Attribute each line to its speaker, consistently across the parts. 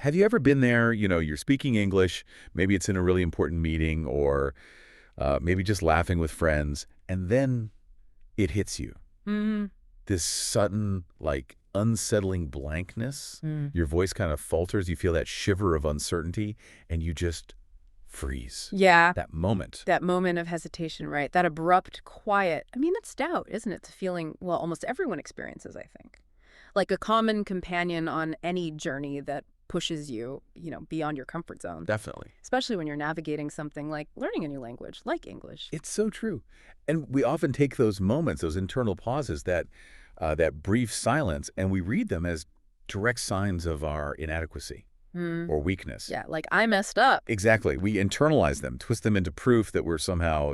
Speaker 1: Have you ever been there, you're speaking English, maybe it's in a really important meeting or maybe just laughing with friends, and then it hits you.
Speaker 2: Mm,
Speaker 1: This sudden, unsettling blankness.
Speaker 2: mm.
Speaker 1: Your voice kind of falters. You feel that shiver of uncertainty, and you just freeze.
Speaker 2: Yeah,
Speaker 1: That moment.
Speaker 2: that moment of hesitation, right? That abrupt quiet. I mean, that's doubt, isn't it? It's a feeling, well, almost everyone experiences, I think. Like a common companion on any journey that pushes you, beyond your comfort zone.
Speaker 1: Definitely.
Speaker 2: Especially when you're navigating something like learning a new language, like English.
Speaker 1: It's so true. And we often take those moments, those internal pauses, that brief silence, and we read them as direct signs of our inadequacy
Speaker 2: Mm.
Speaker 1: or weakness.
Speaker 2: Yeah, like I messed up.
Speaker 1: Exactly. We internalize them, twist them into proof that we're somehow,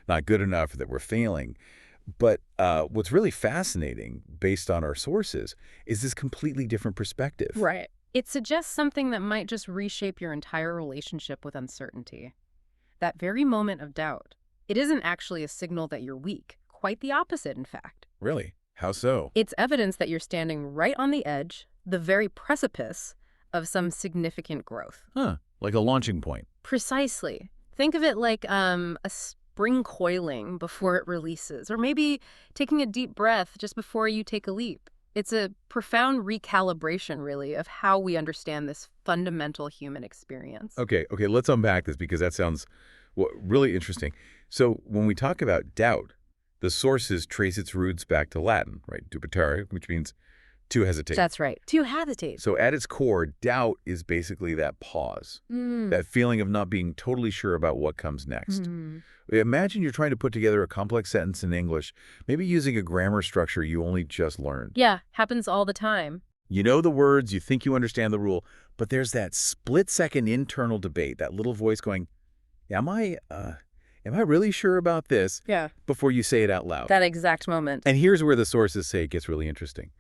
Speaker 1: not good enough, or that we're failing. But what's really fascinating, based on our sources, is this completely different perspective.
Speaker 2: Right. It suggests something that might just reshape your entire relationship with uncertainty. That very moment of doubt. It isn't actually a signal that you're weak. Quite the opposite, in fact.
Speaker 1: Really? How so?
Speaker 2: It's evidence that you're standing right on the edge, the very precipice of some significant growth.
Speaker 1: Huh. Like a launching point.
Speaker 2: Precisely. Think of it like a spring coiling before it releases, or maybe taking a deep breath just before you take a leap. It's a profound recalibration, really, of how we understand this fundamental human experience.
Speaker 1: Okay, let's unpack this because that sounds really interesting. So when we talk about doubt, the sources trace its roots back to Latin, right? Dubitare, which means to hesitate.
Speaker 2: That's right. To hesitate.
Speaker 1: So at its core, doubt is basically that pause, that feeling of not being totally sure about what comes next.
Speaker 2: Mm.
Speaker 1: Imagine you're trying to put together a complex sentence in English, maybe using a grammar structure you only just learned.
Speaker 2: Yeah, happens all the time.
Speaker 1: You know the words, you think you understand the rule, but there's that split-second internal debate, that little voice going, am I really sure about this?
Speaker 2: Yeah.
Speaker 1: Before you say it out loud.
Speaker 2: That exact moment.
Speaker 1: And here's where the sources say it gets really interesting.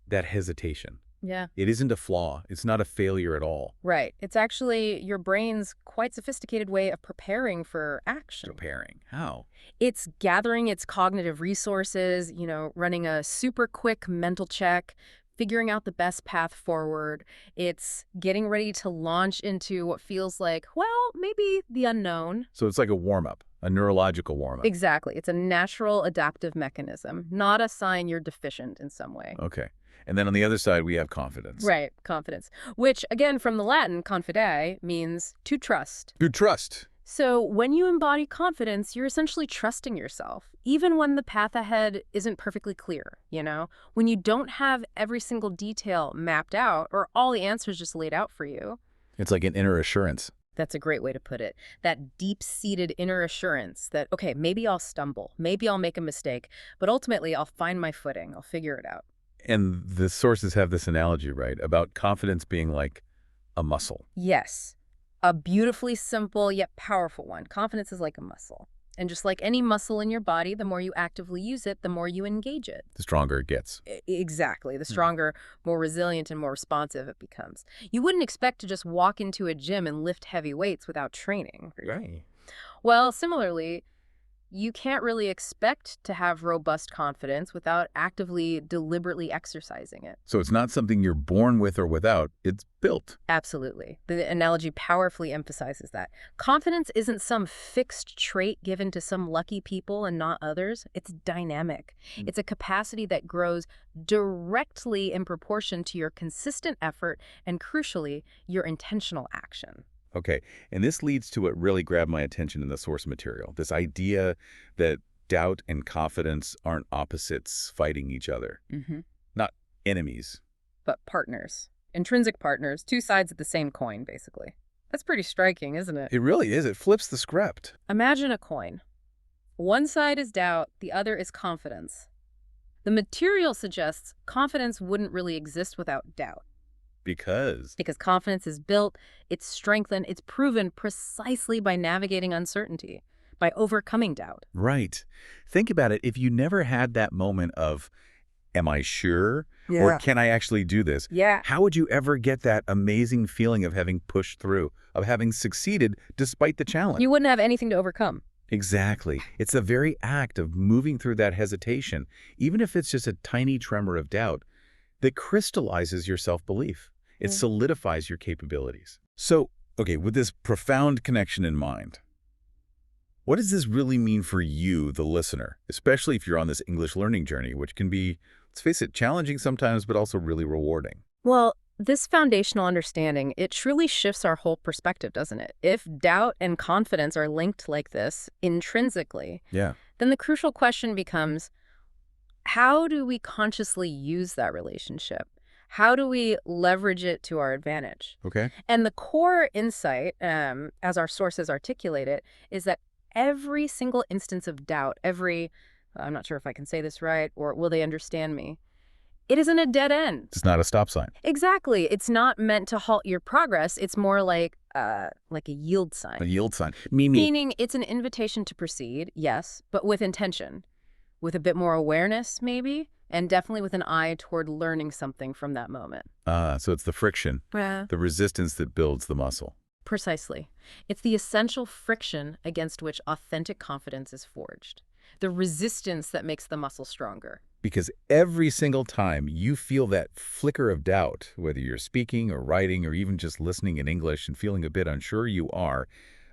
Speaker 1: That hesitation.
Speaker 2: Yeah.
Speaker 1: It isn't a flaw. It's not a failure at all.
Speaker 2: Right. It's actually your brain's quite sophisticated way of preparing for action.
Speaker 1: Preparing. How?
Speaker 2: It's gathering its cognitive resources, running a super quick mental check, figuring out the best path forward. It's getting ready to launch into what feels like, well, maybe the unknown.
Speaker 1: So it's like a warm-up, a neurological warm-up.
Speaker 2: Exactly. It's a natural adaptive mechanism, not a sign you're deficient in some way.
Speaker 1: Okay. And then on the other side, we have confidence.
Speaker 2: Right, confidence, which, again, from the Latin, confidere, means to trust.
Speaker 1: To trust.
Speaker 2: So when you embody confidence, you're essentially trusting yourself, even when the path ahead isn't perfectly clear, When you don't have every single detail mapped out or all the answers just laid out for you.
Speaker 1: It's like an inner assurance.
Speaker 2: That's a great way to put it. That deep-seated inner assurance that, okay, maybe I'll stumble, maybe I'll make a mistake, but ultimately I'll find my footing, I'll figure it out.
Speaker 1: And the sources have this analogy, right, about confidence being like a muscle.
Speaker 2: Yes, a beautifully simple yet powerful one. Confidence is like a muscle. And just like any muscle in your body, the more you actively use it, the more you engage it.
Speaker 1: The stronger it gets.
Speaker 2: Exactly. The stronger, more resilient, and more responsive it becomes. You wouldn't expect to just walk into a gym and lift heavy weights without training.
Speaker 1: Right.
Speaker 2: Well, similarly, you can't really expect to have robust confidence without actively, deliberately exercising it.
Speaker 1: So it's not something you're born with or without. It's built.
Speaker 2: Absolutely. The analogy powerfully emphasizes that. Confidence isn't some fixed trait given to some lucky people and not others. It's dynamic. It's a capacity that grows directly in proportion to your consistent effort and, crucially, your intentional action.
Speaker 1: Okay, and this leads to what really grabbed my attention in the source material, this idea that doubt and confidence aren't opposites fighting each other, not enemies.
Speaker 2: But partners. Intrinsic partners, two sides of the same coin, basically. That's pretty striking, isn't it?
Speaker 1: It really is. It flips the script.
Speaker 2: Imagine a coin. One side is doubt, the other is confidence. The material suggests confidence wouldn't really exist without doubt.
Speaker 1: Because
Speaker 2: Confidence is built, it's strengthened, it's proven precisely by navigating uncertainty, by overcoming doubt.
Speaker 1: Right. Think about it. If you never had that moment of, am I sure? Or can I actually do this?
Speaker 2: Yeah.
Speaker 1: How would you ever get that amazing feeling of having pushed through, of having succeeded despite the challenge?
Speaker 2: You wouldn't have anything to overcome.
Speaker 1: Exactly. It's the very act of moving through that hesitation, even if it's just a tiny tremor of doubt, that crystallizes your self-belief. It solidifies your capabilities. So, okay, with this profound connection in mind, what does this really mean for you, the listener, especially if you're on this English learning journey, which can be, let's face it, challenging sometimes, but also really rewarding?
Speaker 2: Well, this foundational understanding, it truly shifts our whole perspective, doesn't it? If doubt and confidence are linked like this intrinsically,
Speaker 1: Yeah.
Speaker 2: then the crucial question becomes, how do we consciously use that relationship? How do we leverage it to our advantage?
Speaker 1: Okay.
Speaker 2: And the core insight, as our sources articulate it, is that every single instance of doubt, I'm not sure if I can say this right, or will they understand me? It isn't a dead end.
Speaker 1: It's not a stop sign.
Speaker 2: Exactly. It's not meant to halt your progress. It's more like a yield sign.
Speaker 1: A yield sign. Me.
Speaker 2: Meaning it's an invitation to proceed, yes, but with intention, with a bit more awareness maybe, and definitely with an eye toward learning something from that moment.
Speaker 1: So it's the friction,
Speaker 2: Yeah.
Speaker 1: the resistance that builds the muscle.
Speaker 2: Precisely. It's the essential friction against which authentic confidence is forged. The resistance that makes the muscle stronger.
Speaker 1: Because every single time you feel that flicker of doubt, whether you're speaking or writing or even just listening in English and feeling a bit unsure, you are,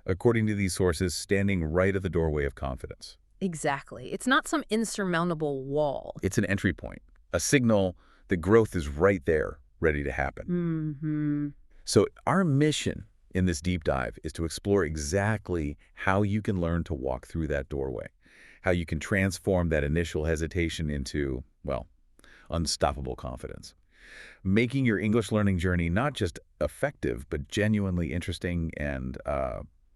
Speaker 1: according to these sources, standing right at the doorway of confidence.
Speaker 2: Exactly. It's not some insurmountable wall.
Speaker 1: It's an entry point, a signal that growth is right there, ready to happen.
Speaker 2: Mm-hmm.
Speaker 1: So our mission in this deep dive is to explore exactly how you can learn to walk through that doorway, how you can transform that initial hesitation into, well, unstoppable confidence, making your English learning journey not just effective, but genuinely interesting and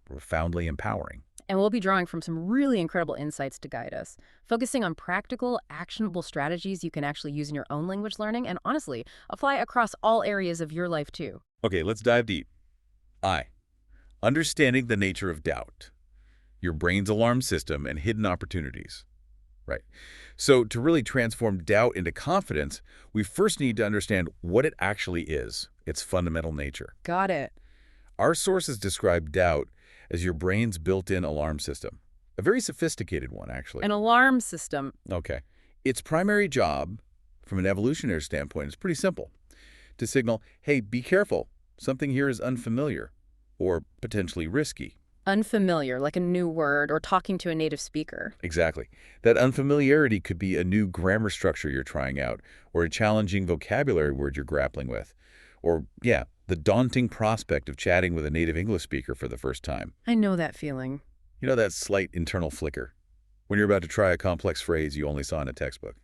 Speaker 1: profoundly empowering.
Speaker 2: And we'll be drawing from some really incredible insights to guide us, focusing on practical, actionable strategies you can actually use in your own language learning and, honestly, apply across all areas of your life, too.
Speaker 1: Okay, let's dive deep. Understanding the nature of doubt, your brain's alarm system, and hidden opportunities. Right. So to really transform doubt into confidence, we first need to understand what it actually is, its fundamental nature.
Speaker 2: Got it.
Speaker 1: Our sources describe doubt as your brain's built-in alarm system. A very sophisticated one, actually.
Speaker 2: An alarm system.
Speaker 1: Okay. Its primary job, from an evolutionary standpoint, is pretty simple. To signal, hey, be careful. Something here is unfamiliar or potentially risky.
Speaker 2: Unfamiliar, like a new word, or talking to a native speaker.
Speaker 1: Exactly. That unfamiliarity could be a new grammar structure you're trying out, or a challenging vocabulary word you're grappling with, or, yeah, the daunting prospect of chatting with a native English speaker for the first time.
Speaker 2: I know that feeling.
Speaker 1: You know that slight internal flicker when you're about to try a complex phrase you only saw in a textbook,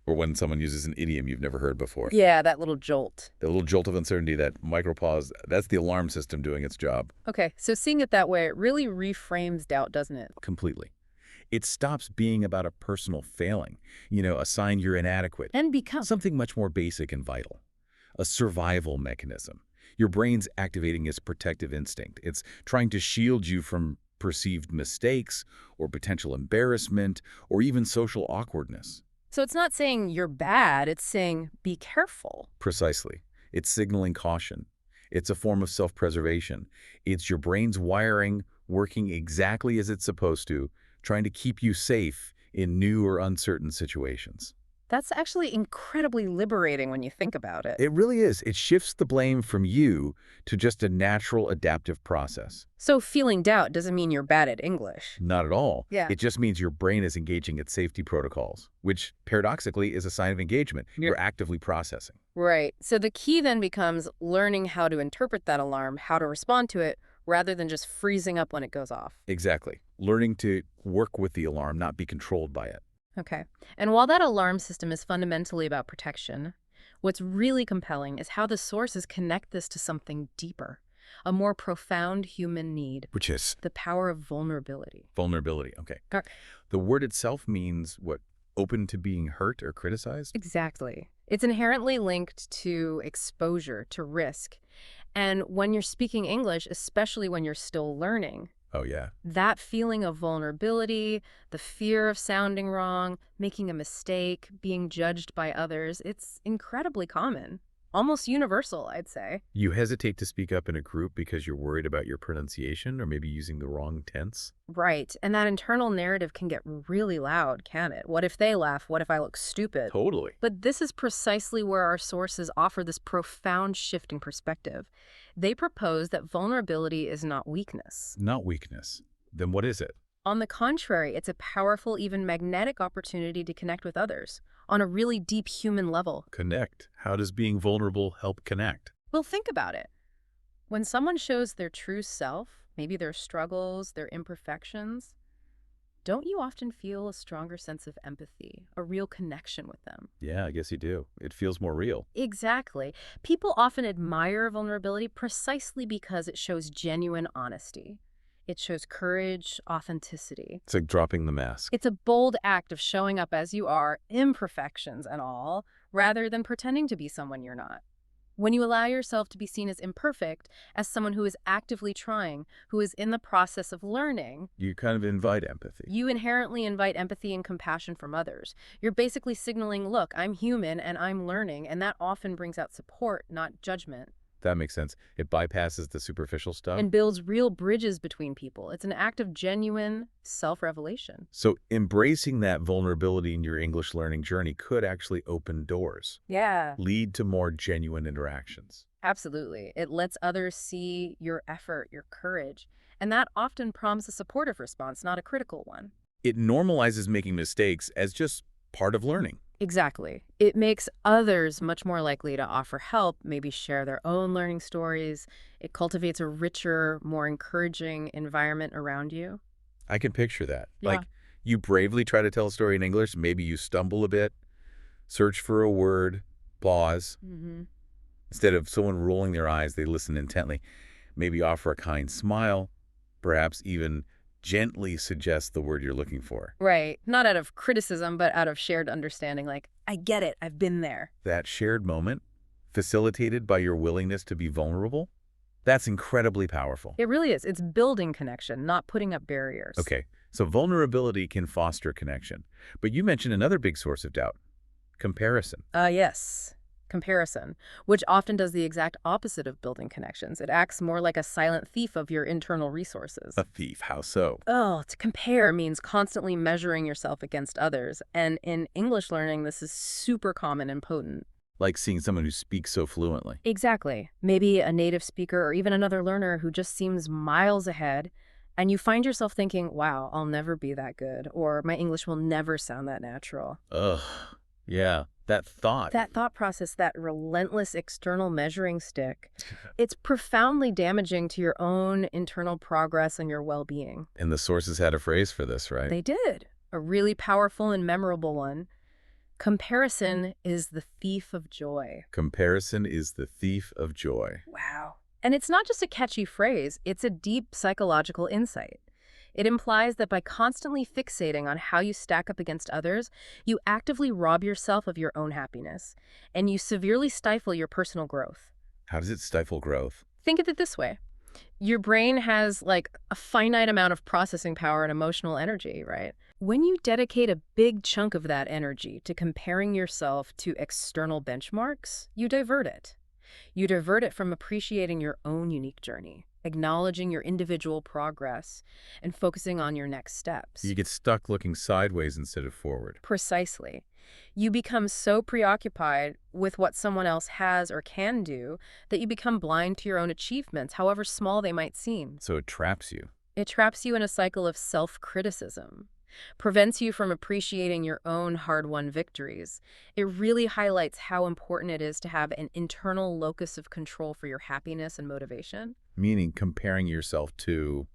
Speaker 1: or when someone uses an idiom you've never heard before.
Speaker 2: Yeah, that little jolt.
Speaker 1: The little jolt of uncertainty, that micropause, that's the alarm system doing its job.
Speaker 2: Okay, so seeing it that way, it really reframes doubt, doesn't it?
Speaker 1: Completely. It stops being about a personal failing, a sign you're inadequate.
Speaker 2: And becomes
Speaker 1: Something much more basic and vital. A survival mechanism. Your brain's activating its protective instinct. It's trying to shield you from perceived mistakes or potential embarrassment or even social awkwardness.
Speaker 2: So it's not saying you're bad, it's saying be careful.
Speaker 1: Precisely. It's signaling caution. It's a form of self-preservation. It's your brain's wiring working exactly as it's supposed to, trying to keep you safe in new or uncertain situations.
Speaker 2: That's actually incredibly liberating when you think about it.
Speaker 1: It really is. It shifts the blame from you to just a natural adaptive process.
Speaker 2: So feeling doubt doesn't mean you're bad at English.
Speaker 1: Not at all.
Speaker 2: Yeah.
Speaker 1: It just means your brain is engaging its safety protocols, which paradoxically is a sign of engagement. You're actively processing.
Speaker 2: Right. So the key then becomes learning how to interpret that alarm, how to respond to it, rather than just freezing up when it goes off.
Speaker 1: Exactly. Learning to work with the alarm, not be controlled by it.
Speaker 2: Okay. And while that alarm system is fundamentally about protection, what's really compelling is how the sources connect this to something deeper, a more profound human need.
Speaker 1: Which is?
Speaker 2: The power of vulnerability.
Speaker 1: Vulnerability. Okay. The word itself means what? Open to being hurt or criticized?
Speaker 2: Exactly. It's inherently linked to exposure, to risk. And when you're speaking English, especially when you're still learning,
Speaker 1: Oh, yeah.
Speaker 2: that feeling of vulnerability, the fear of sounding wrong, making a mistake, being judged by others, it's incredibly common. almost universal, I'd say.
Speaker 1: You hesitate to speak up in a group because you're worried about your pronunciation or maybe using the wrong tense?
Speaker 2: Right. And that internal narrative can get really loud, can it? What if they laugh? What if I look stupid?
Speaker 1: Totally.
Speaker 2: But this is precisely where our sources offer this profound shift in perspective. They propose that vulnerability is not weakness.
Speaker 1: Not weakness. Then what is it?
Speaker 2: On the contrary, it's a powerful, even magnetic opportunity to connect with others on a really deep human level.
Speaker 1: Connect. How does being vulnerable help connect?
Speaker 2: Well, think about it. When someone shows their true self, maybe their struggles, their imperfections, don't you often feel a stronger sense of empathy, a real connection with them?
Speaker 1: Yeah, I guess you do. It feels more real.
Speaker 2: Exactly. People often admire vulnerability precisely because it shows genuine honesty. It shows courage, authenticity.
Speaker 1: It's like dropping the mask.
Speaker 2: It's a bold act of showing up as you are, imperfections and all, rather than pretending to be someone you're not. When you allow yourself to be seen as imperfect, as someone who is actively trying, who is in the process of learning,
Speaker 1: You kind of invite empathy.
Speaker 2: you inherently invite empathy and compassion from others. You're basically signaling, look, I'm human and I'm learning, and that often brings out support, not judgment,
Speaker 1: That makes sense. It bypasses the superficial stuff.
Speaker 2: and builds real bridges between people. It's an act of genuine self-revelation.
Speaker 1: So embracing that vulnerability in your English learning journey could actually open doors,
Speaker 2: Yeah.
Speaker 1: lead to more genuine interactions.
Speaker 2: Absolutely. It lets others see your effort, your courage, and that often prompts a supportive response, not a critical one.
Speaker 1: It normalizes making mistakes as just part of learning.
Speaker 2: Exactly. It makes others much more likely to offer help, maybe share their own learning stories. It cultivates a richer, more encouraging environment around you.
Speaker 1: I can picture that.
Speaker 2: Yeah.
Speaker 1: Like, you bravely try to tell a story in English, maybe you stumble a bit, search for a word, pause.
Speaker 2: Mm-hmm.
Speaker 1: Instead of someone rolling their eyes, they listen intently. Maybe offer a kind smile, perhaps even gently suggest the word you're looking for.
Speaker 2: Right. Not out of criticism, but out of shared understanding, like, I get it, I've been there.
Speaker 1: That shared moment, facilitated by your willingness to be vulnerable, that's incredibly powerful.
Speaker 2: It really is. It's building connection, not putting up barriers.
Speaker 1: Okay, so vulnerability can foster connection. But you mentioned another big source of doubt, comparison.
Speaker 2: Yes. Comparison, which often does the exact opposite of building connections. It acts more like a silent thief of your internal resources.
Speaker 1: A thief, how so?
Speaker 2: Oh, to compare means constantly measuring yourself against others. And in English learning, this is super common and potent.
Speaker 1: Like seeing someone who speaks so fluently.
Speaker 2: Exactly. Maybe a native speaker or even another learner who just seems miles ahead. And you find yourself thinking, wow, I'll never be that good. Or my English will never sound that natural.
Speaker 1: Ugh, yeah, that thought.
Speaker 2: That thought process, that relentless external measuring stick, it's profoundly damaging to your own internal progress and your well-being.
Speaker 1: And the sources had a phrase for this, right?
Speaker 2: They did. A really powerful and memorable one. Comparison is the thief of joy.
Speaker 1: Comparison is the thief of joy.
Speaker 2: Wow. And it's not just a catchy phrase, it's a deep psychological insight. It implies that by constantly fixating on how you stack up against others, you actively rob yourself of your own happiness, and you severely stifle your personal growth.
Speaker 1: How does it stifle growth?
Speaker 2: Think of it this way. Your brain has like a finite amount of processing power and emotional energy, right? When you dedicate a big chunk of that energy to comparing yourself to external benchmarks, you divert it. You divert it from appreciating your own unique journey, acknowledging your individual progress, and focusing on your next steps.
Speaker 1: You get stuck looking sideways instead of forward.
Speaker 2: Precisely. You become so preoccupied with what someone else has or can do that you become blind to your own achievements, however small they might seem.
Speaker 1: So it traps you.
Speaker 2: It traps you in a cycle of self-criticism, prevents you from appreciating your own hard-won victories. It really highlights how important it is to have an internal locus of control for your happiness and motivation.
Speaker 1: Meaning comparing yourself to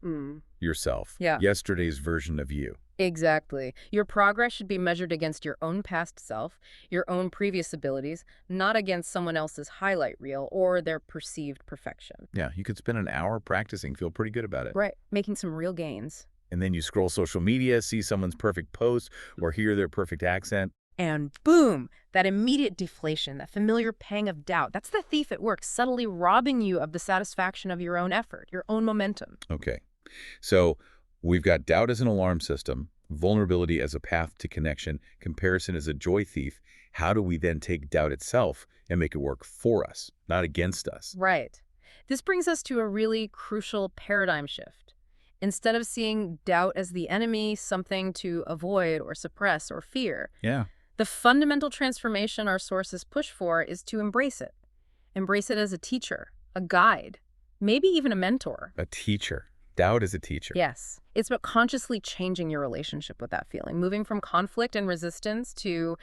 Speaker 1: yourself.
Speaker 2: Yeah.
Speaker 1: Yesterday's version of you.
Speaker 2: Exactly. Your progress should be measured against your own past self, your own previous abilities, not against someone else's highlight reel or their perceived perfection.
Speaker 1: Yeah, you could spend an hour practicing, feel pretty good about it.
Speaker 2: Right. Making some real gains.
Speaker 1: And then you scroll social media, see someone's perfect post, or hear their perfect accent.
Speaker 2: And boom, that immediate deflation, that familiar pang of doubt, that's the thief at work, subtly robbing you of the satisfaction of your own effort, your own momentum.
Speaker 1: Okay, so we've got doubt as an alarm system, vulnerability as a path to connection, comparison as a joy thief, How do we then take doubt itself and make it work for us, not against us?
Speaker 2: Right. This brings us to a really crucial paradigm shift. Instead of seeing doubt as the enemy, something to avoid or suppress or fear,
Speaker 1: Yeah.
Speaker 2: the fundamental transformation our sources push for is to embrace it. Embrace it as a teacher, a guide, maybe even a mentor.
Speaker 1: A teacher. Doubt is a teacher.
Speaker 2: Yes. It's about consciously changing your relationship with that feeling, moving from conflict and resistance to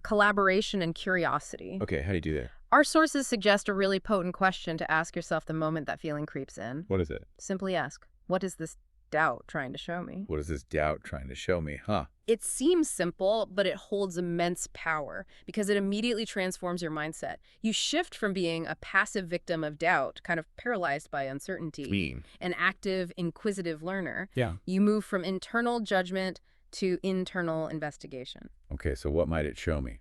Speaker 2: collaboration and curiosity.
Speaker 1: Okay, how do you do that?
Speaker 2: Our sources suggest a really potent question to ask yourself the moment that feeling creeps in.
Speaker 1: What is it?
Speaker 2: Simply ask, what is this doubt trying to show me?
Speaker 1: What is this doubt trying to show me? Huh?
Speaker 2: It seems simple, but it holds immense power because it immediately transforms your mindset. You shift from being a passive victim of doubt, kind of paralyzed by uncertainty,
Speaker 1: Mean.
Speaker 2: an active, inquisitive learner.
Speaker 1: Yeah.
Speaker 2: You move from internal judgment to internal investigation.
Speaker 1: Okay, so what might it show me?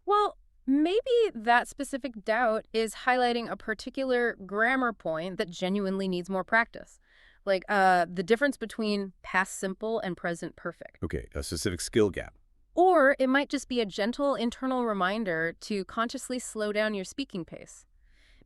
Speaker 2: Well, maybe that specific doubt is highlighting a particular grammar point that genuinely needs more practice. Like the difference between past simple and present perfect.
Speaker 1: Okay, a specific skill gap.
Speaker 2: Or it might just be a gentle internal reminder to consciously slow down your speaking pace.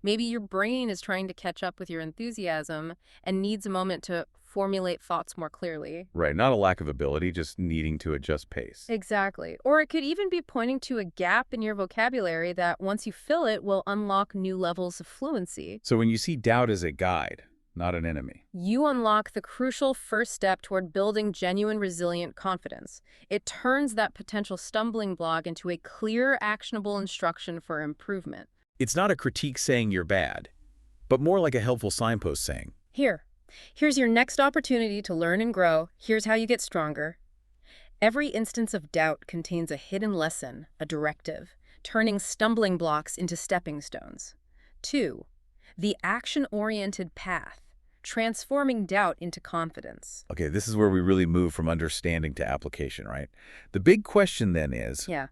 Speaker 2: Maybe your brain is trying to catch up with your enthusiasm and needs a moment to formulate thoughts more clearly.
Speaker 1: Right, not a lack of ability, just needing to adjust pace.
Speaker 2: Exactly. Or it could even be pointing to a gap in your vocabulary that once you fill it will unlock new levels of fluency.
Speaker 1: So when you see doubt as a guide, not an enemy.
Speaker 2: You unlock the crucial first step toward building genuine, resilient confidence. It turns that potential stumbling block into a clear, actionable instruction for improvement.
Speaker 1: It's not a critique saying you're bad, but more like a helpful signpost saying,
Speaker 2: Here's your next opportunity to learn and grow. Here's how you get stronger. Every instance of doubt contains a hidden lesson, a directive, turning stumbling blocks into stepping stones. 2. The action-oriented path, transforming doubt into confidence.
Speaker 1: okay, this is where we really move from understanding to application, right? The big question then is,
Speaker 2: Yeah.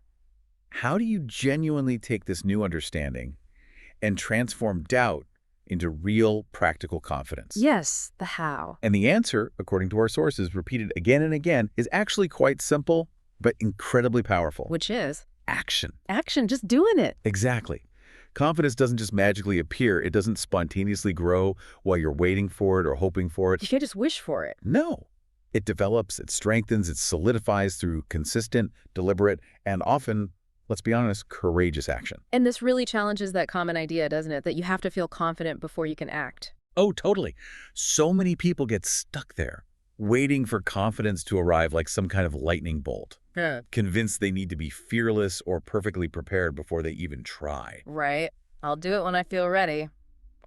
Speaker 1: how do you genuinely take this new understanding and transform doubt into real practical confidence?
Speaker 2: Yes, the how.
Speaker 1: And the answer, according to our sources, repeated again and again, is actually quite simple, but incredibly powerful.
Speaker 2: Which is?
Speaker 1: Action.
Speaker 2: Action, just doing it.
Speaker 1: Exactly. Confidence doesn't just magically appear. It doesn't spontaneously grow while you're waiting for it or hoping for it.
Speaker 2: You can't just wish for it.
Speaker 1: No. It develops, it strengthens, it solidifies through consistent, deliberate, and often, let's be honest, courageous action.
Speaker 2: And this really challenges that common idea, doesn't it? That you have to feel confident before you can act.
Speaker 1: Oh, totally. So many people get stuck there, waiting for confidence to arrive like some kind of lightning bolt.
Speaker 2: Yeah.
Speaker 1: Convinced they need to be fearless or perfectly prepared before they even try.
Speaker 2: Right. I'll do it when I feel ready,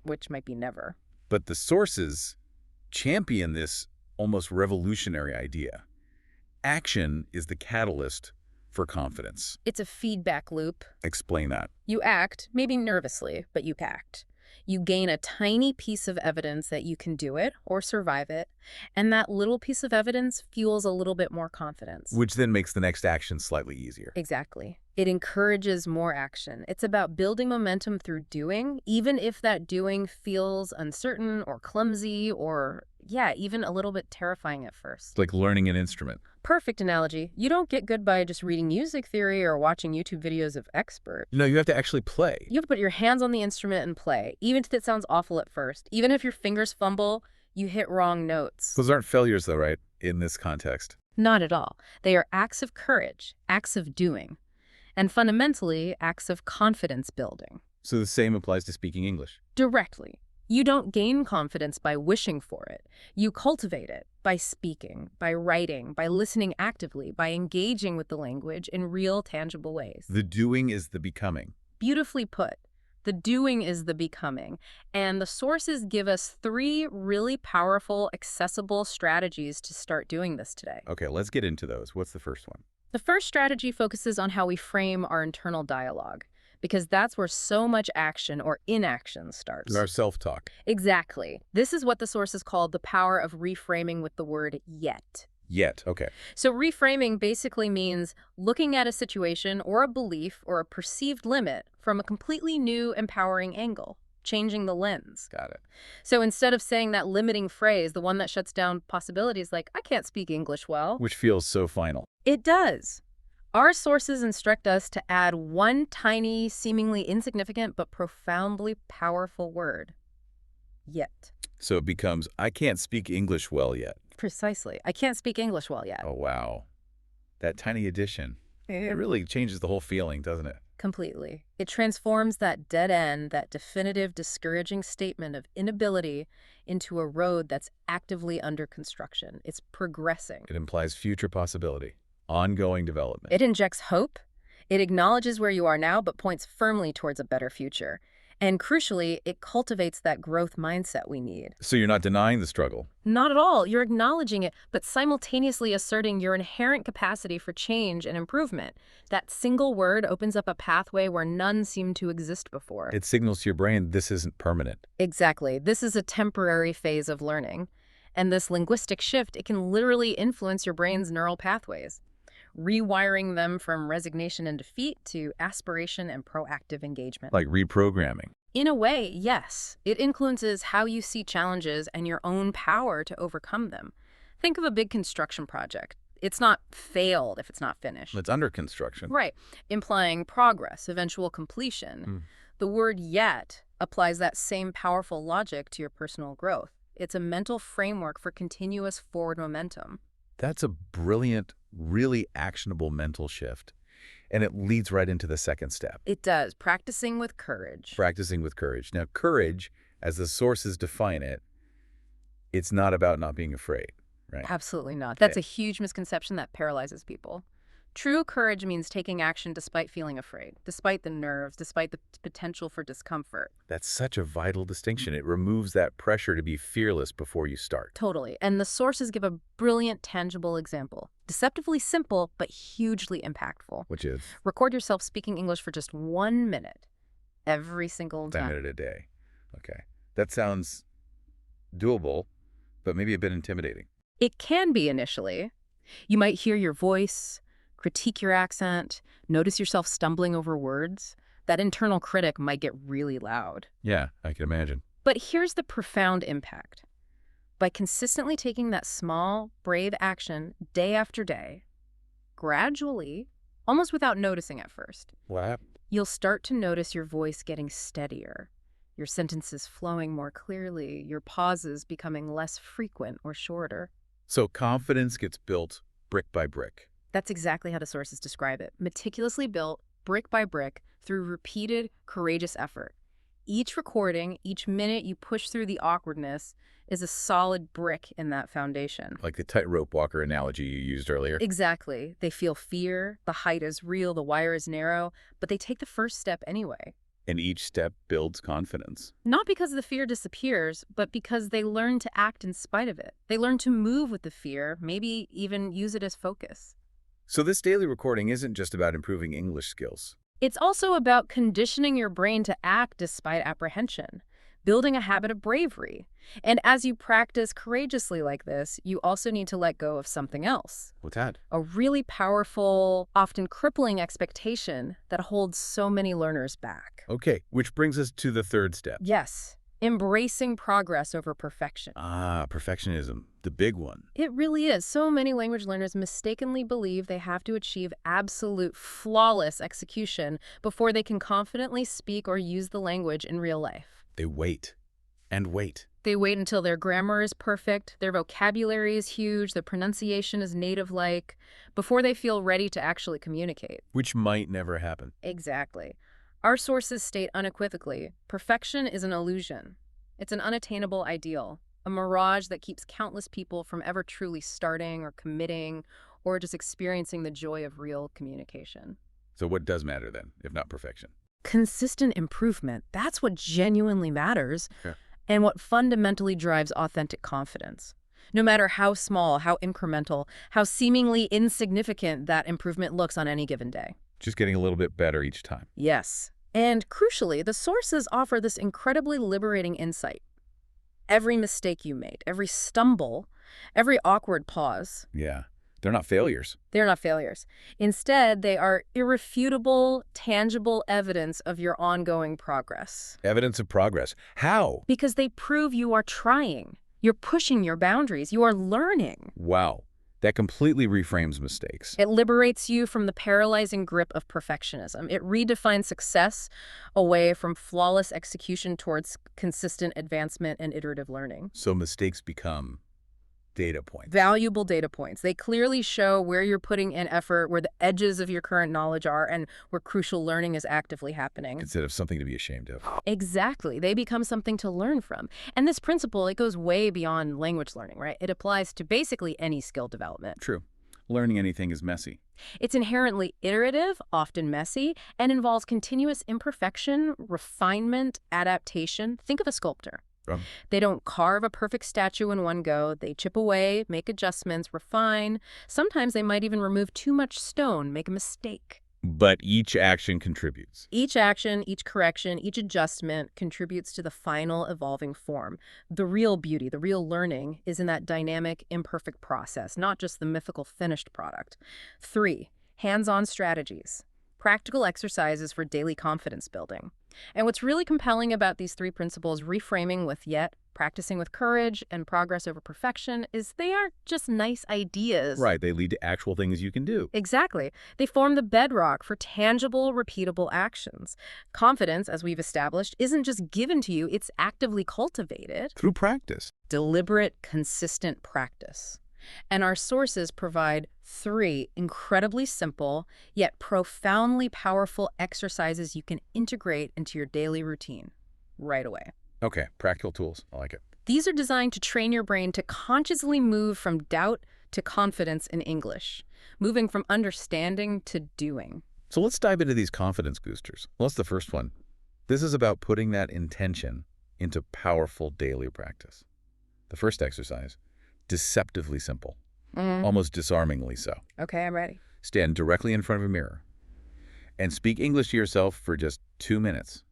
Speaker 2: which might be never.
Speaker 1: But the sources champion this almost revolutionary idea. Action is the catalyst for confidence.
Speaker 2: It's a feedback loop.
Speaker 1: Explain that.
Speaker 2: You act, maybe nervously, but you act. You gain a tiny piece of evidence that you can do it or survive it, and that little piece of evidence fuels a little bit more confidence.
Speaker 1: Which then makes the next action slightly easier.
Speaker 2: Exactly. It encourages more action. It's about building momentum through doing, even if that doing feels uncertain or clumsy or, yeah, even a little bit terrifying at first.
Speaker 1: It's like learning an instrument.
Speaker 2: Perfect analogy. You don't get good by just reading music theory or watching YouTube videos of experts.
Speaker 1: No, you have to actually play.
Speaker 2: You have to put your hands on the instrument and play, even if it sounds awful at first. Even if your fingers fumble, you hit wrong notes.
Speaker 1: Those aren't failures though, right? In this context.
Speaker 2: Not at all. They are acts of courage, acts of doing, and fundamentally, acts of confidence building.
Speaker 1: So the same applies to speaking English.
Speaker 2: Directly. You don't gain confidence by wishing for it. You cultivate it by speaking, by writing, by listening actively, by engaging with the language in real, tangible ways.
Speaker 1: The doing is the becoming.
Speaker 2: Beautifully put. The doing is the becoming. And the sources give us 3 really powerful, accessible strategies to start doing this today.
Speaker 1: Okay, let's get into those. What's the first one?
Speaker 2: The first strategy focuses on how we frame our internal dialogue, because that's where so much action or inaction starts.
Speaker 1: Our self-talk.
Speaker 2: Exactly. This is what the sources called the power of reframing with the word yet.
Speaker 1: Yet, okay.
Speaker 2: So reframing basically means looking at a situation or a belief or a perceived limit from a completely new, empowering angle, changing the lens.
Speaker 1: Got it.
Speaker 2: So instead of saying that limiting phrase, the one that shuts down possibilities like, I can't speak English well,
Speaker 1: Which feels so final.
Speaker 2: it does. Our sources instruct us to add one tiny, seemingly insignificant but profoundly powerful word. Yet.
Speaker 1: So it becomes, I can't speak English well yet.
Speaker 2: Precisely. I can't speak English well yet.
Speaker 1: Oh, wow. That tiny addition. It really changes the whole feeling, doesn't it?
Speaker 2: Completely. It transforms that dead end, that definitive, discouraging statement of inability into a road that's actively under construction. It's progressing.
Speaker 1: It implies future possibility, ongoing development.
Speaker 2: It injects hope. It acknowledges where you are now, but points firmly towards a better future. And crucially, it cultivates that growth mindset we need.
Speaker 1: So you're not denying the struggle.
Speaker 2: Not at all. You're acknowledging it, but simultaneously asserting your inherent capacity for change and improvement. That single word opens up a pathway where none seemed to exist before.
Speaker 1: It signals to your brain this isn't permanent.
Speaker 2: Exactly. This is a temporary phase of learning. And this linguistic shift, it can literally influence your brain's neural pathways, rewiring them from resignation and defeat to aspiration and proactive engagement.
Speaker 1: Like reprogramming.
Speaker 2: In a way, yes. It influences how you see challenges and your own power to overcome them. Think of a big construction project. It's not failed if it's not finished.
Speaker 1: It's under construction.
Speaker 2: Right, implying progress, eventual completion. The word yet applies that same powerful logic to your personal growth. It's a mental framework for continuous forward momentum.
Speaker 1: That's a brilliant, really actionable mental shift. And it leads right into the second step.
Speaker 2: It does. Practicing with courage.
Speaker 1: Practicing with courage. Now, courage, as the sources define it, it's not about not being afraid, right?
Speaker 2: Absolutely not. That's a huge misconception that paralyzes people. True courage means taking action despite feeling afraid, despite the nerves, despite the potential for discomfort.
Speaker 1: That's such a vital distinction. It removes that pressure to be fearless before you start.
Speaker 2: Totally. And the sources give a brilliant, tangible example. Deceptively simple, but hugely impactful.
Speaker 1: Which is?
Speaker 2: Record yourself speaking English for just 1 minute every single time.
Speaker 1: 1 minute a day. Okay. That sounds doable, but maybe a bit intimidating.
Speaker 2: It can be initially. You might hear your voice, critique your accent, notice yourself stumbling over words. That internal critic might get really loud.
Speaker 1: Yeah, I can imagine.
Speaker 2: But here's the profound impact. By consistently taking that small, brave action day after day, gradually, almost without noticing at first,
Speaker 1: What happened?
Speaker 2: you'll start to notice your voice getting steadier, your sentences flowing more clearly, your pauses becoming less frequent or shorter.
Speaker 1: So confidence gets built brick by brick.
Speaker 2: That's exactly how the sources describe it. Meticulously built, brick by brick, through repeated, courageous effort. Each recording, each minute you push through the awkwardness is a solid brick in that foundation.
Speaker 1: Like the tightrope walker analogy you used earlier.
Speaker 2: Exactly. They feel fear, the height is real, the wire is narrow, but they take the first step anyway.
Speaker 1: And each step builds confidence.
Speaker 2: Not because the fear disappears, but because they learn to act in spite of it. They learn to move with the fear, maybe even use it as focus.
Speaker 1: So this daily recording isn't just about improving English skills.
Speaker 2: It's also about conditioning your brain to act despite apprehension, building a habit of bravery. And as you practice courageously like this, you also need to let go of something else.
Speaker 1: What's that?
Speaker 2: A really powerful, often crippling expectation that holds so many learners back.
Speaker 1: Okay, which brings us to the third step.
Speaker 2: Yes, embracing progress over perfection.
Speaker 1: Perfectionism, the big one.
Speaker 2: It really is. So many language learners mistakenly believe they have to achieve absolute flawless execution before they can confidently speak or use the language in real life.
Speaker 1: They wait and wait.
Speaker 2: They wait until their grammar is perfect, their vocabulary is huge, the pronunciation is native-like, before they feel ready to actually communicate.
Speaker 1: Which might never happen.
Speaker 2: Exactly. Our sources state unequivocally, perfection is an illusion. It's an unattainable ideal, a mirage that keeps countless people from ever truly starting or committing or just experiencing the joy of real communication.
Speaker 1: So what does matter then, if not perfection?
Speaker 2: Consistent improvement, that's what genuinely matters,
Speaker 1: Yeah.
Speaker 2: and what fundamentally drives authentic confidence. No matter how small, how incremental, how seemingly insignificant that improvement looks on any given day.
Speaker 1: Just getting a little bit better each time.
Speaker 2: Yes. And crucially, the sources offer this incredibly liberating insight. Every mistake you made, every stumble, every awkward pause,
Speaker 1: Yeah. They're not failures.
Speaker 2: they're not failures. Instead, they are irrefutable, tangible evidence of your ongoing progress.
Speaker 1: Evidence of progress. How?
Speaker 2: Because they prove you are trying. You're pushing your boundaries. You are learning.
Speaker 1: Wow. That completely reframes mistakes.
Speaker 2: It liberates you from the paralyzing grip of perfectionism. It redefines success away from flawless execution towards consistent advancement and iterative learning.
Speaker 1: So mistakes become data points.
Speaker 2: Valuable data points. They clearly show where you're putting in effort, where the edges of your current knowledge are, and where crucial learning is actively happening.
Speaker 1: Instead of something to be ashamed of.
Speaker 2: Exactly. They become something to learn from. And this principle, it goes way beyond language learning, right? It applies to basically any skill development.
Speaker 1: True. Learning anything is messy.
Speaker 2: It's inherently iterative, often messy, and involves continuous imperfection, refinement, adaptation. Think of a sculptor. They don't carve a perfect statue in one go. They chip away, make adjustments, refine. Sometimes they might even remove too much stone, make a mistake.
Speaker 1: But each action contributes.
Speaker 2: Each action, each correction, each adjustment contributes to the final evolving form. The real beauty, the real learning is in that dynamic, imperfect process, not just the mythical finished product. 3, hands-on strategies. Practical exercises for daily confidence building. And what's really compelling about these 3 principles, reframing with yet, practicing with courage, and progress over perfection, is they aren't just nice ideas.
Speaker 1: Right, they lead to actual things you can do.
Speaker 2: Exactly. They form the bedrock for tangible, repeatable actions. Confidence, as we've established, isn't just given to you, it's actively cultivated.
Speaker 1: Through practice.
Speaker 2: Deliberate, consistent practice. And our sources provide 3 incredibly simple, yet profoundly powerful exercises you can integrate into your daily routine right away.
Speaker 1: Okay, practical tools. I like it.
Speaker 2: These are designed to train your brain to consciously move from doubt to confidence in English, moving from understanding to doing.
Speaker 1: So let's dive into these confidence boosters. Well, that's the first one. This is about putting that intention into powerful daily practice. The first exercise, deceptively simple, almost disarmingly so.
Speaker 2: Okay, I'm ready.
Speaker 1: Stand directly in front of a mirror and speak English to yourself for just 2 minutes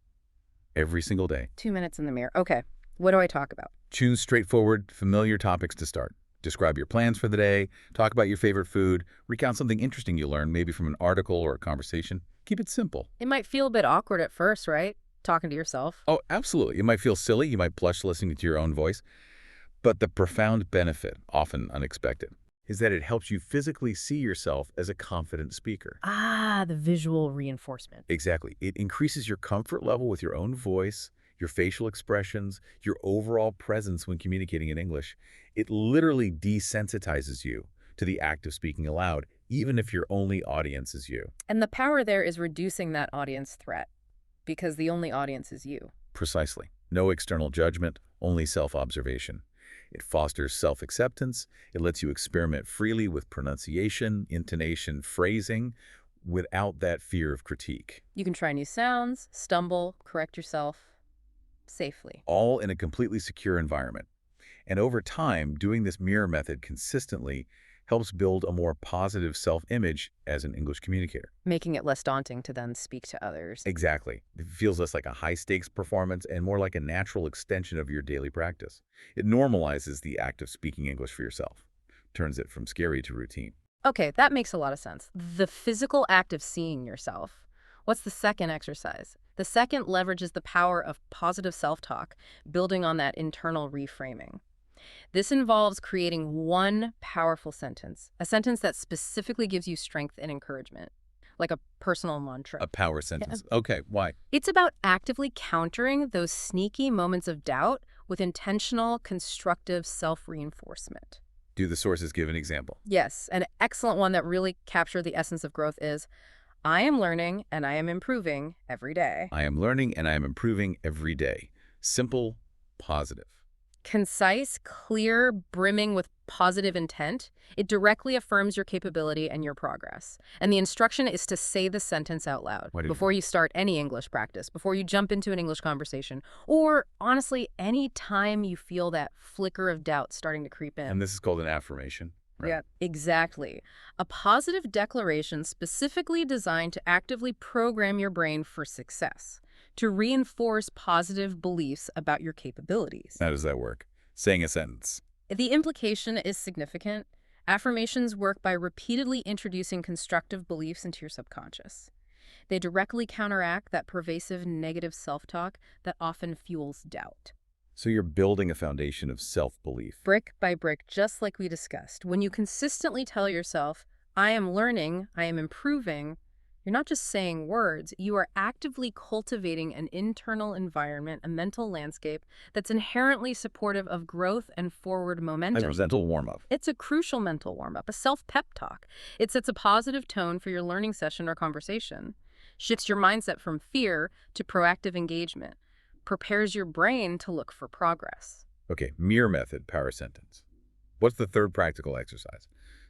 Speaker 1: every single day.
Speaker 2: 2 minutes in the mirror. Okay, what do I talk about?
Speaker 1: Choose straightforward, familiar topics to start. Describe your plans for the day, talk about your favorite food, recount something interesting you learned, maybe from an article or a conversation. Keep it simple.
Speaker 2: It might feel a bit awkward at first, right? Talking to yourself.
Speaker 1: Oh, absolutely. You might feel silly, you might blush listening to your own voice, but the profound benefit, often unexpected, is that it helps you physically see yourself as a confident speaker.
Speaker 2: Ah, the visual reinforcement.
Speaker 1: Exactly. It increases your comfort level with your own voice, your facial expressions, your overall presence when communicating in English. It literally desensitizes you to the act of speaking aloud, even if your only audience is you.
Speaker 2: And the power there is reducing that audience threat, because the only audience is you.
Speaker 1: Precisely. No external judgment, only self-observation. It fosters self-acceptance. It lets you experiment freely with pronunciation, intonation, phrasing, without that fear of critique.
Speaker 2: You can try new sounds, stumble, correct yourself safely.
Speaker 1: All in a completely secure environment. And over time, doing this mirror method consistently helps build a more positive self-image as an English communicator.
Speaker 2: Making it less daunting to then speak to others.
Speaker 1: Exactly. It feels less like a high-stakes performance and more like a natural extension of your daily practice. It normalizes the act of speaking English for yourself, turns it from scary to routine.
Speaker 2: Okay, that makes a lot of sense. The physical act of seeing yourself. What's the second exercise? The second leverages the power of positive self-talk, building on that internal reframing. This involves creating one powerful sentence, a sentence that specifically gives you strength and encouragement, like a personal mantra.
Speaker 1: A power sentence. Okay, why?
Speaker 2: It's about actively countering those sneaky moments of doubt with intentional, constructive self-reinforcement.
Speaker 1: Do the sources give an example?
Speaker 2: Yes, an excellent one that really captured the essence of growth is, I am learning and I am improving every day.
Speaker 1: I am learning and I am improving every day. Simple, positive.
Speaker 2: Concise, clear, brimming with positive intent, it directly affirms your capability and your progress. And the instruction is to say the sentence out loud before you start any English practice, before you jump into an English conversation, or honestly, any time you feel that flicker of doubt starting to creep in.
Speaker 1: And this is called an affirmation. Right?
Speaker 2: Yeah, exactly. A positive declaration specifically designed to actively program your brain for success, to reinforce positive beliefs about your capabilities.
Speaker 1: How does that work? Saying a sentence.
Speaker 2: The implication is significant. Affirmations work by repeatedly introducing constructive beliefs into your subconscious. They directly counteract that pervasive negative self-talk that often fuels doubt.
Speaker 1: So you're building a foundation of self-belief.
Speaker 2: Brick by brick, just like we discussed. When you consistently tell yourself, I am learning, I am improving, you're not just saying words, you are actively cultivating an internal environment, a mental landscape that's inherently supportive of growth and forward
Speaker 1: Like a
Speaker 2: momentum.
Speaker 1: mental warm-up.
Speaker 2: It's a crucial mental warm-up, a self-pep talk. It sets a positive tone for your learning session or conversation, shifts your mindset from fear to proactive engagement, prepares your brain to look for progress.
Speaker 1: Okay, mirror method, power sentence. What's the third practical exercise?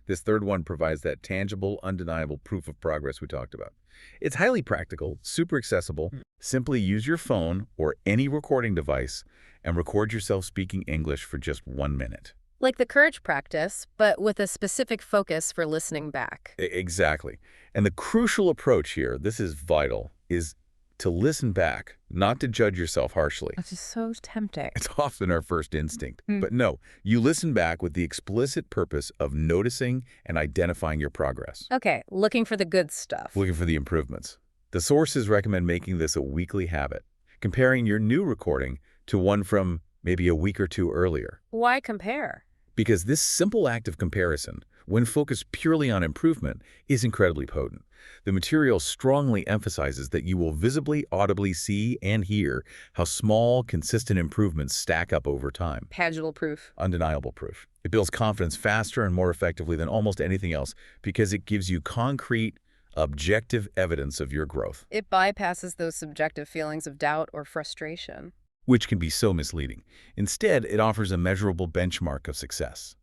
Speaker 1: This third one provides that tangible, undeniable proof of progress we talked about. It's highly practical, super accessible. Simply use your phone or any recording device and record yourself speaking English for just 1 minute.
Speaker 2: Like the courage practice, but with a specific focus for listening back.
Speaker 1: Exactly. And the crucial approach here, this is vital, is to listen back, not to judge yourself harshly.
Speaker 2: Which is so tempting.
Speaker 1: It's often our first instinct. But no, you listen back with the explicit purpose of noticing and identifying your progress,
Speaker 2: Okay, looking for the good stuff.
Speaker 1: looking for the improvements. The sources recommend making this a weekly habit, comparing your new recording to one from maybe a week or two earlier.
Speaker 2: Why compare?
Speaker 1: Because this simple act of comparison, when focused purely on improvement, is incredibly potent. The material strongly emphasizes that you will visibly, audibly see and hear how small, consistent improvements stack up over time.
Speaker 2: Paginal proof.
Speaker 1: Undeniable proof. It builds confidence faster and more effectively than almost anything else because it gives you concrete, objective evidence of your growth,
Speaker 2: It bypasses those subjective feelings of doubt or frustration.
Speaker 1: which can be so misleading. Instead, it offers a measurable benchmark of success.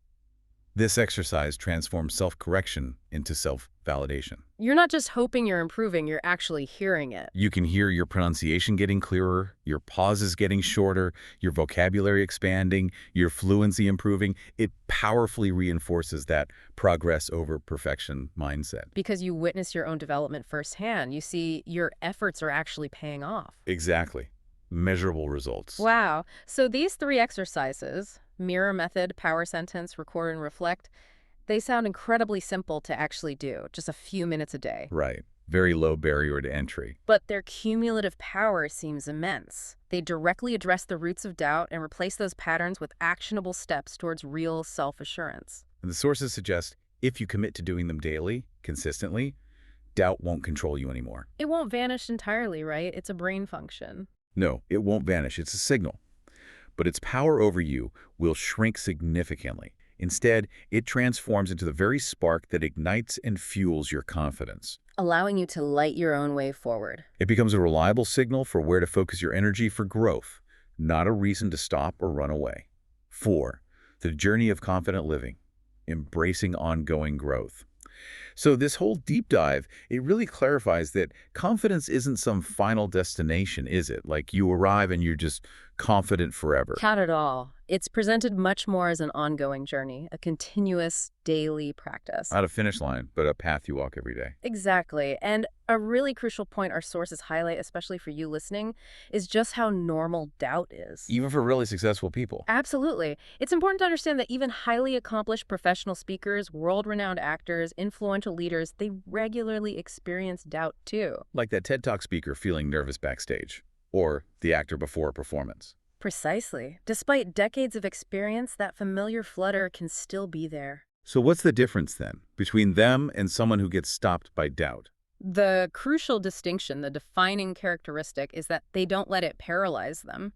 Speaker 1: This exercise transforms self-correction into self-validation.
Speaker 2: You're not just hoping you're improving, you're actually hearing it.
Speaker 1: You can hear your pronunciation getting clearer, your pauses getting shorter, your vocabulary expanding, your fluency improving. It powerfully reinforces that progress over perfection mindset.
Speaker 2: Because you witness your own development firsthand. You see your efforts are actually paying off.
Speaker 1: Exactly. Measurable results.
Speaker 2: Wow. So these three exercises, mirror method, power sentence, record and reflect, they sound incredibly simple to actually do, just a few minutes a day.
Speaker 1: Right. Very low barrier to entry.
Speaker 2: But their cumulative power seems immense. They directly address the roots of doubt and replace those patterns with actionable steps towards real self-assurance.
Speaker 1: And the sources suggest if you commit to doing them daily, consistently, doubt won't control you anymore.
Speaker 2: It won't vanish entirely, right? It's a brain function.
Speaker 1: No, it won't vanish. It's a signal. But its power over you will shrink significantly. Instead, it transforms into the very spark that ignites and fuels your confidence.
Speaker 2: Allowing you to light your own way forward.
Speaker 1: It becomes a reliable signal for where to focus your energy for growth, not a reason to stop or run away. 4. The journey of confident living, embracing ongoing growth. So this whole deep dive, it really clarifies that confidence isn't some final destination, is it? Like you arrive and you're just confident forever.
Speaker 2: Not at all. It's presented much more as an ongoing journey, a continuous daily practice.
Speaker 1: Not a finish line, but a path you walk every day.
Speaker 2: Exactly. And a really crucial point our sources highlight, especially for you listening, is just how normal doubt is.
Speaker 1: Even for really successful people.
Speaker 2: Absolutely. It's important to understand that even highly accomplished professional speakers, world-renowned actors, influential leaders, they regularly experience doubt too.
Speaker 1: Like that TED Talk speaker feeling nervous backstage, or the actor before a performance.
Speaker 2: Precisely. Despite decades of experience, that familiar flutter can still be there.
Speaker 1: So what's the difference then between them and someone who gets stopped by doubt?
Speaker 2: The crucial distinction, the defining characteristic, is that they don't let it paralyze them.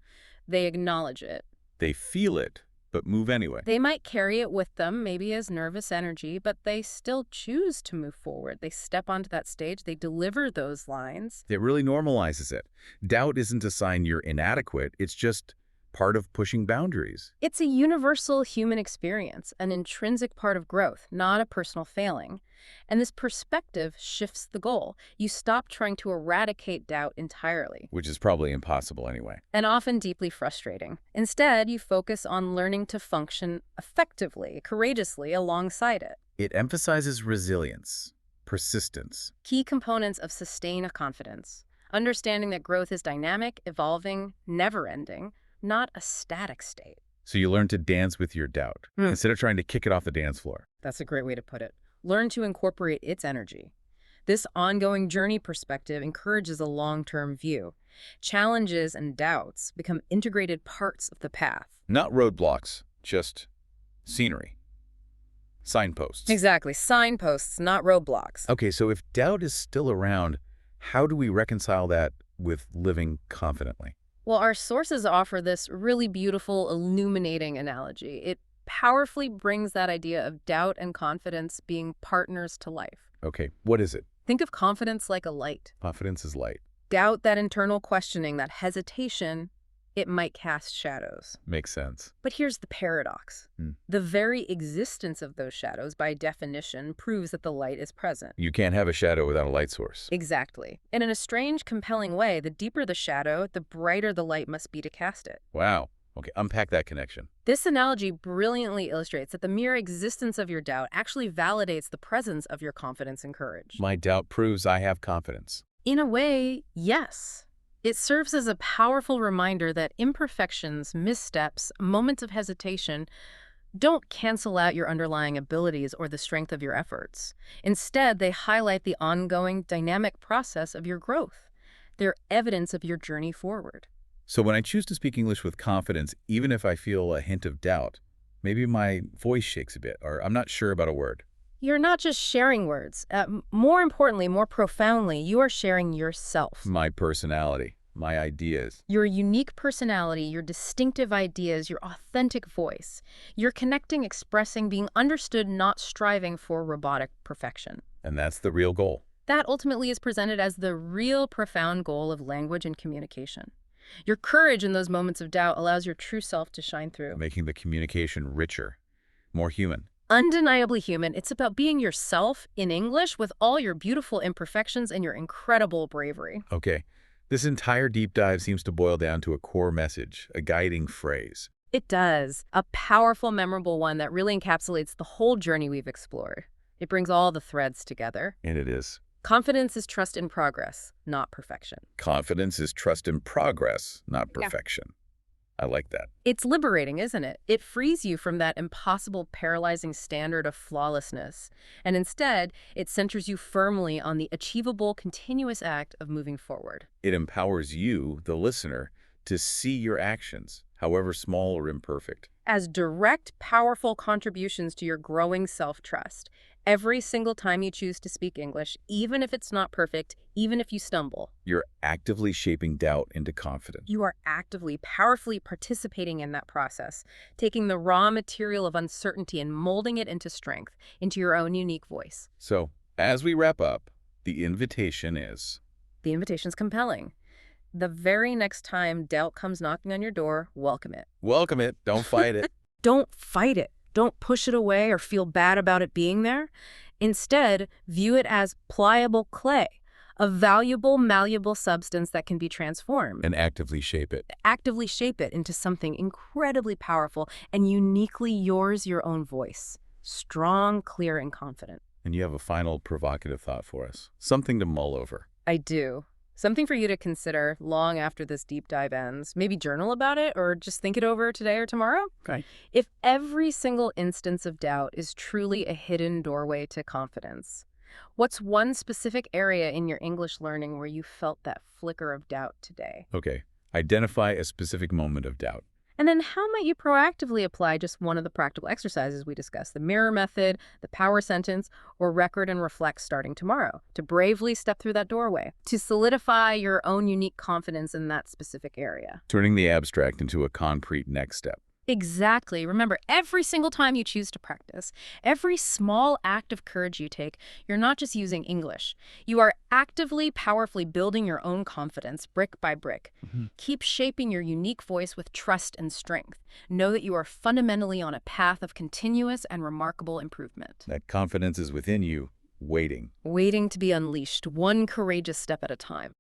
Speaker 2: They acknowledge it.
Speaker 1: They feel it, but move anyway.
Speaker 2: They might carry it with them, maybe as nervous energy, but they still choose to move forward. They step onto that stage, they deliver those lines.
Speaker 1: It really normalizes it. Doubt isn't a sign you're inadequate, it's just part of pushing boundaries.
Speaker 2: It's a universal human experience, an intrinsic part of growth, not a personal failing. And this perspective shifts the goal. You stop trying to eradicate doubt entirely,
Speaker 1: Which is probably impossible anyway.
Speaker 2: and often deeply frustrating. Instead, you focus on learning to function effectively, courageously alongside it.
Speaker 1: It emphasizes resilience, persistence.
Speaker 2: Key components of sustained confidence. Understanding that growth is dynamic, evolving, never-ending, not a static state.
Speaker 1: So you learn to dance with your doubt, instead of trying to kick it off the dance floor.
Speaker 2: That's a great way to put it. Learn to incorporate its energy. This ongoing journey perspective encourages a long-term view. Challenges and doubts become integrated parts of the path.
Speaker 1: Not roadblocks, just scenery, signposts.
Speaker 2: Exactly. Signposts, not roadblocks.
Speaker 1: Okay, so if doubt is still around, how do we reconcile that with living confidently?
Speaker 2: Well, our sources offer this really beautiful, illuminating analogy. It powerfully brings that idea of doubt and confidence being partners to life.
Speaker 1: Okay, what is it?
Speaker 2: Think of confidence like a light.
Speaker 1: Confidence is light.
Speaker 2: Doubt, that internal questioning, that hesitation, it might cast shadows.
Speaker 1: Makes sense.
Speaker 2: But here's the paradox. The very existence of those shadows, by definition, proves that the light is present.
Speaker 1: You can't have a shadow without a light source.
Speaker 2: Exactly. And in a strange, compelling way, the deeper the shadow, the brighter the light must be to cast it.
Speaker 1: Wow. Okay, unpack that connection.
Speaker 2: This analogy brilliantly illustrates that the mere existence of your doubt actually validates the presence of your confidence and courage.
Speaker 1: My doubt proves I have confidence.
Speaker 2: In a way, yes. It serves as a powerful reminder that imperfections, missteps, moments of hesitation don't cancel out your underlying abilities or the strength of your efforts. Instead, they highlight the ongoing, dynamic process of your growth. They're evidence of your journey forward.
Speaker 1: So when I choose to speak English with confidence, even if I feel a hint of doubt, maybe my voice shakes a bit, or I'm not sure about a word.
Speaker 2: You're not just sharing words. More importantly, more profoundly, you are sharing yourself.
Speaker 1: My personality, my ideas.
Speaker 2: Your unique personality, your distinctive ideas, your authentic voice. You're connecting, expressing, being understood, not striving for robotic perfection.
Speaker 1: And that's the real goal.
Speaker 2: That ultimately is presented as the real profound goal of language and communication. Your courage in those moments of doubt allows your true self to shine through.
Speaker 1: Making the communication richer, more human.
Speaker 2: Undeniably human. It's about being yourself in English with all your beautiful imperfections and your incredible bravery.
Speaker 1: Okay, this entire deep dive seems to boil down to a core message, a guiding phrase.
Speaker 2: It does. A powerful, memorable one that really encapsulates the whole journey we've explored. It brings all the threads together.
Speaker 1: And it is.
Speaker 2: Confidence is trust in progress, not perfection.
Speaker 1: Confidence is trust in progress, not perfection. I like that.
Speaker 2: It's liberating, isn't it? It frees you from that impossible, paralyzing standard of flawlessness. And instead, it centers you firmly on the achievable, continuous act of moving forward.
Speaker 1: It empowers you, the listener, to see your actions, however small or imperfect,
Speaker 2: as direct, powerful contributions to your growing self-trust. Every single time you choose to speak English, even if it's not perfect, even if you stumble,
Speaker 1: you're actively shaping doubt into confidence.
Speaker 2: You are actively, powerfully participating in that process, taking the raw material of uncertainty and molding it into strength, into your own unique voice.
Speaker 1: So, as we wrap up, the invitation is...
Speaker 2: The invitation's compelling. The very next time doubt comes knocking on your door, welcome it.
Speaker 1: Welcome it. Don't fight it.
Speaker 2: Don't fight it. Don't push it away or feel bad about it being there. Instead, view it as pliable clay, a valuable, malleable substance that can be transformed.
Speaker 1: And actively shape it.
Speaker 2: Actively shape it into something incredibly powerful and uniquely yours, your own voice. Strong, clear, and confident.
Speaker 1: And you have a final provocative thought for us. Something to mull over.
Speaker 2: I do. Something for you to consider long after this deep dive ends. Maybe journal about it or just think it over today or tomorrow.
Speaker 1: Okay.
Speaker 2: If every single instance of doubt is truly a hidden doorway to confidence, what's one specific area in your English learning where you felt that flicker of doubt today?
Speaker 1: Okay. Identify a specific moment of doubt.
Speaker 2: And then how might you proactively apply just one of the practical exercises we discussed, the mirror method, the power sentence, or record and reflect starting tomorrow, to bravely step through that doorway, to solidify your own unique confidence in that specific area?
Speaker 1: Turning the abstract into a concrete next step.
Speaker 2: Exactly. Remember, every single time you choose to practice, every small act of courage you take, you're not just using English. You are actively, powerfully building your own confidence brick by brick. Keep shaping your unique voice with trust and strength. Know that you are fundamentally on a path of continuous and remarkable improvement.
Speaker 1: That confidence is within you, waiting.
Speaker 2: Waiting to be unleashed, one courageous step at a time.